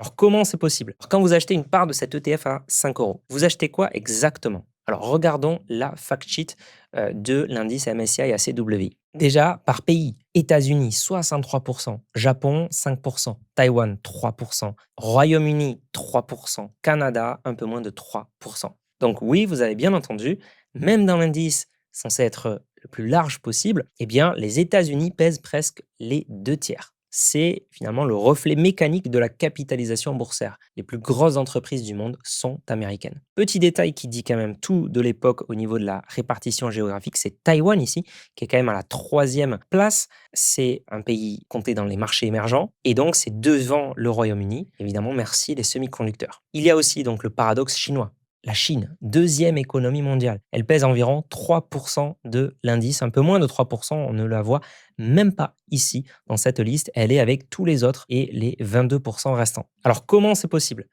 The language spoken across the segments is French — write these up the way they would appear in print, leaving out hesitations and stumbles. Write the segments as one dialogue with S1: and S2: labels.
S1: Alors, comment c'est possible? Alors, quand vous achetez une part de cet ETF à 5 euros, vous achetez quoi exactement? Alors, regardons la fact sheet de l'indice MSCI ACWI. Déjà, par pays, États-Unis 63%, Japon 5%, Taïwan 3%, Royaume-Uni 3%, Canada un peu moins de 3%. Donc oui, vous avez bien entendu, même dans l'indice censé être le plus large possible, eh bien, les États-Unis pèsent presque les 2 tiers. C'est finalement le reflet mécanique de la capitalisation boursière. Les plus grosses entreprises du monde sont américaines. Petit détail qui dit quand même tout de l'époque au niveau de la répartition géographique, c'est Taïwan ici, qui est quand même à la troisième place. C'est un pays compté dans les marchés émergents et donc c'est devant le Royaume-Uni. Évidemment, merci les semi-conducteurs. Il y a aussi donc le paradoxe chinois. La Chine, deuxième économie mondiale, elle pèse environ 3% de l'indice, un peu moins de 3%, on ne la voit même pas ici dans cette liste, elle est avec tous les autres et les 22% restants. Alors comment c'est possible?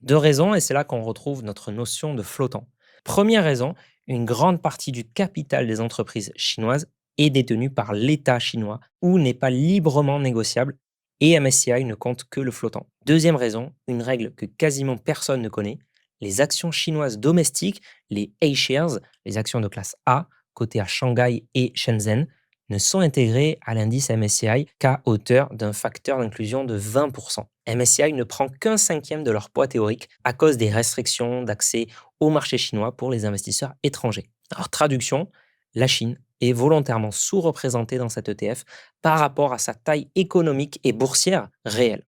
S1: Deux raisons, et c'est là qu'on retrouve notre notion de flottant. Première raison, une grande partie du capital des entreprises chinoises est détenue par l'État chinois ou n'est pas librement négociable et MSCI ne compte que le flottant. Deuxième raison, une règle que quasiment personne ne connaît, les actions chinoises domestiques, les A-shares, les actions de classe A, cotées à Shanghai et Shenzhen, ne sont intégrées à l'indice MSCI qu'à hauteur d'un facteur d'inclusion de 20%. MSCI ne prend qu'un cinquième de leur poids théorique à cause des restrictions d'accès au marché chinois pour les investisseurs étrangers. Alors, traduction, la Chine est volontairement sous-représentée dans cet ETF par rapport à sa taille économique et boursière réelle.